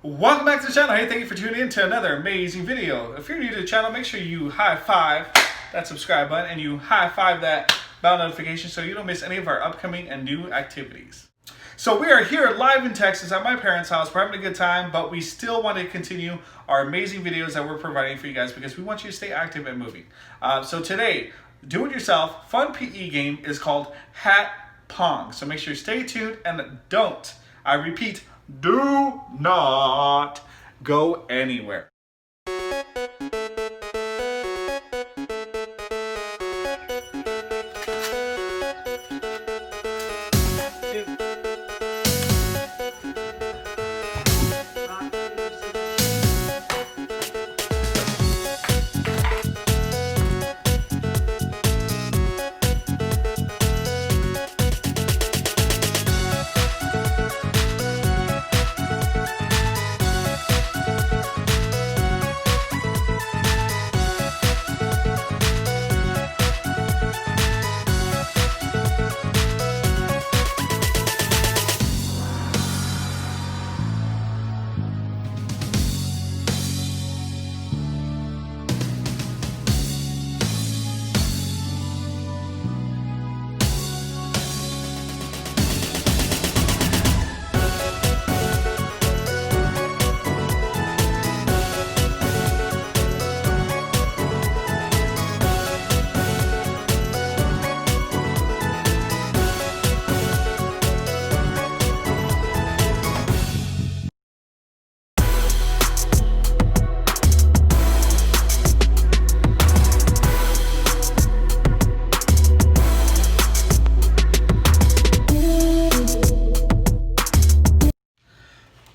Welcome back to the channel. Hey, thank you for tuning in to another amazing video. If you're new to the channel, make sure you high five that subscribe button and you high five that bell notification so you don't miss any of our upcoming and new activities. So we are here live in Texas at my parents' house. We're having a good time, but we still want to continue our amazing videos that we're providing for you guys because we want you to stay active and moving. So today, do-it-yourself fun PE game is called Hat Pong. So make sure you stay tuned and don't, I repeat, do not go anywhere.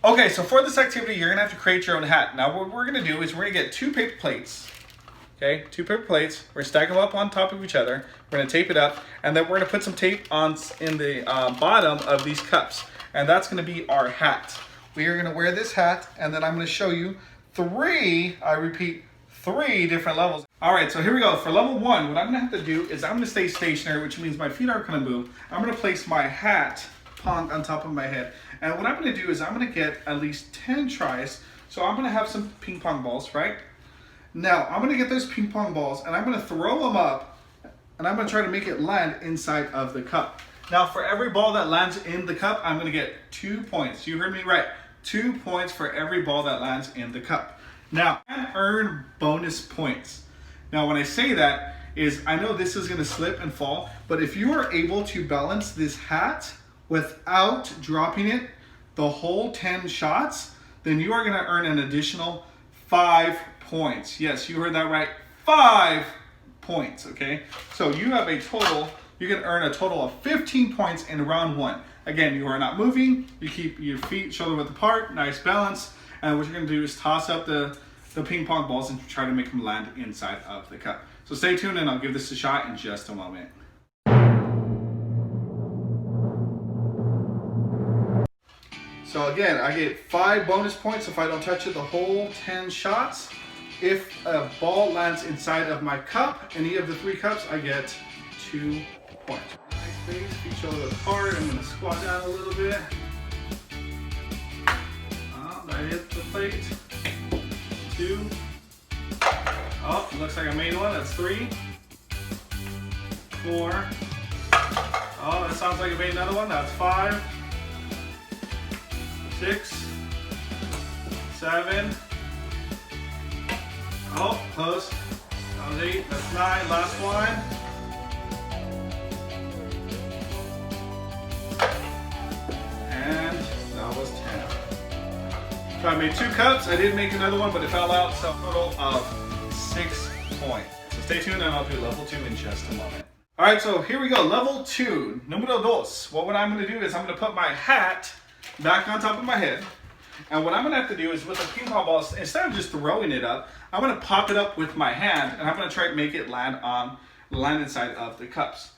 Okay, so for this activity, you're gonna have to create your own hat. Now what we're gonna do is we're gonna get two paper plates. Okay, two paper plates. We're gonna stack them up on top of each other. We're gonna tape it up, and then we're gonna put some tape on in the bottom of these cups. And that's gonna be our hat. We are gonna wear this hat, and then I'm gonna show you three different levels. All right, so here we go. For level one, what I'm gonna have to do is I'm gonna stay stationary, which means my feet aren't gonna move. I'm gonna place my hat Pong on top of my head. And what I'm gonna do is I'm gonna get at least 10 tries. So I'm gonna have some ping pong balls, right? Now, I'm gonna get those ping pong balls and I'm gonna throw them up and I'm gonna try to make it land inside of the cup. Now, for every ball that lands in the cup, I'm gonna get 2 points. You heard me right. 2 points for every ball that lands in the cup. Now, I can earn bonus points. Now, when I say that is, I know this is gonna slip and fall, but if you are able to balance this hat without dropping it the whole 10 shots, then you are gonna earn an additional 5 points. Yes, you heard that right, 5 points, okay? So you have a total, you can earn a total of 15 points in round one. Again, you are not moving, you keep your feet shoulder width apart, nice balance, and what you're gonna do is toss up the ping pong balls and try to make them land inside of the cup. So stay tuned and I'll give this a shot in just a moment. So again, I get 5 bonus points if I don't touch it the whole 10 shots. If a ball lands inside of my cup, any of the 3 cups, I get 2 points. Nice base, feet shoulder apart. I'm gonna squat down a little bit. I hit the plate. 2. Oh, looks like I made one. That's 3. 4. Oh, that sounds like I made another one. That's 5. 6, 7, oh, close, that was 8, that's 9, last one, and that was 10. So I made 2 cups, I did make another one, but it fell out, so a total of 6 points. So stay tuned and I'll do level 2 in just a moment. All right, so here we go, level 2, numero dos. What I'm gonna do is I'm gonna put my hat back on top of my head. And what I'm gonna have to do is with the ping pong balls, instead of just throwing it up, I'm gonna pop it up with my hand and I'm gonna try to make it land inside of the cups.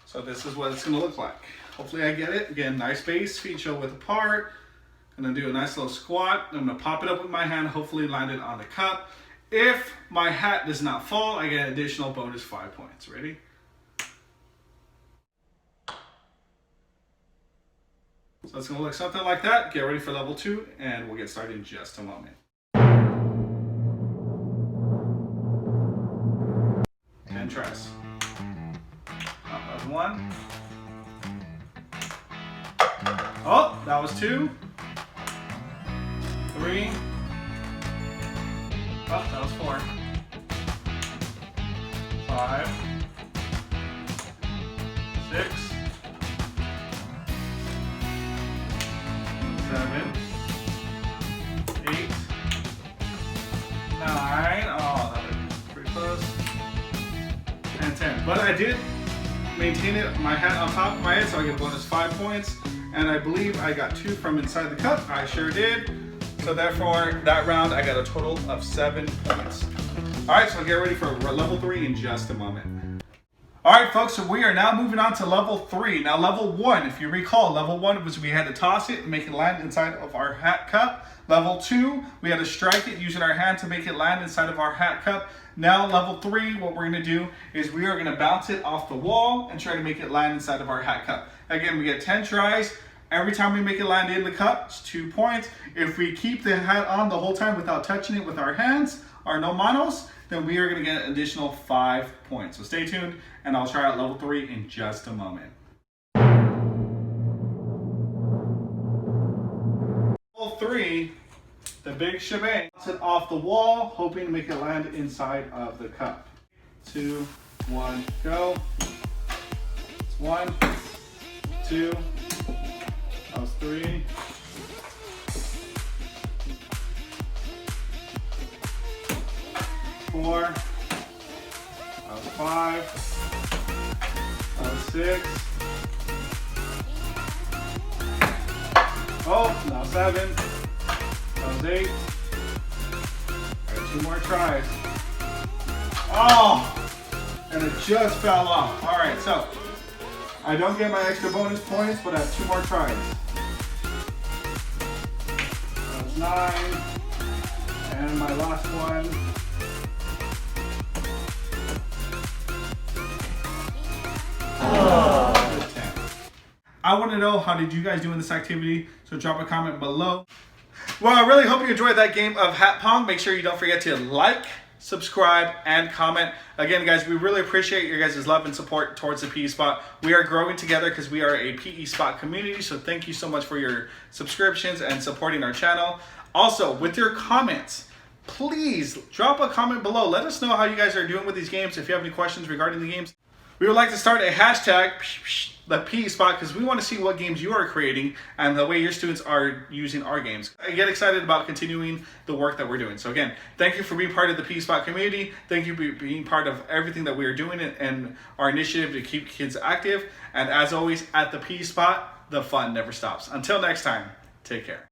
So this is what it's gonna look like. Hopefully I get it. Again, nice base, feet shoulder width apart. I'm gonna do a nice little squat. I'm gonna pop it up with my hand, hopefully land it on the cup. If my hat does not fall, I get an additional bonus 5 points. Ready? So it's gonna look something like that. Get ready for level 2, and we'll get started in just a moment. 10 tries. Oh, that was 1. Oh, that was 2. 3. Oh, that was 4. 5. 6. 7. 8. 9. Oh, that was pretty close. And 10. But I did maintain it, my hat on top of my head, so I get bonus 5 points. And I believe I got 2 from inside the cup. I sure did. So therefore, that round, I got a total of 7 points. All right, so get ready for level 3 in just a moment. All right, folks, so we are now moving on to level 3. Now, level 1, if you recall, level 1 was we had to toss it and make it land inside of our hat cup. Level 2, we had to strike it using our hand to make it land inside of our hat cup. Now, level 3, what we're gonna do is we are gonna bounce it off the wall and try to make it land inside of our hat cup. Again, we get 10 tries. Every time we make it land in the cup, it's 2 points. If we keep the hat on the whole time without touching it with our hands, or no manos, then we are gonna get an additional 5 points. So stay tuned, and I'll try out level 3 in just a moment. Level 3, the big shebang. Bounce it off the wall, hoping to make it land inside of the cup. 2, 1, go. It's 1, 2, that was 3. 4. That was 5. That was 6. Oh, now 7. That was 8. All right, 2 more tries. Oh, and it just fell off. All right, so I don't get my extra bonus points, but I have 2 more tries. That was 9. And my last one. I want to know, how did you guys do in this activity? So drop a comment below. Well, I really hope you enjoyed that game of Hat Pong. Make sure you don't forget to like, subscribe, and comment. Again, guys, we really appreciate your guys' love and support towards the PE Spot. We are growing together because we are a PE Spot community, so thank you so much for your subscriptions and supporting our channel. Also, with your comments, please drop a comment below. Let us know how you guys are doing with these games. If you have any questions regarding the games, we would like to start a hashtag, the PE Spot, because we want to see what games you are creating and the way your students are using our games. I get excited about continuing the work that we're doing. So again, thank you for being part of the PE Spot community. Thank you for being part of everything that we are doing and our initiative to keep kids active. And as always, at the PE Spot, the fun never stops. Until next time, take care.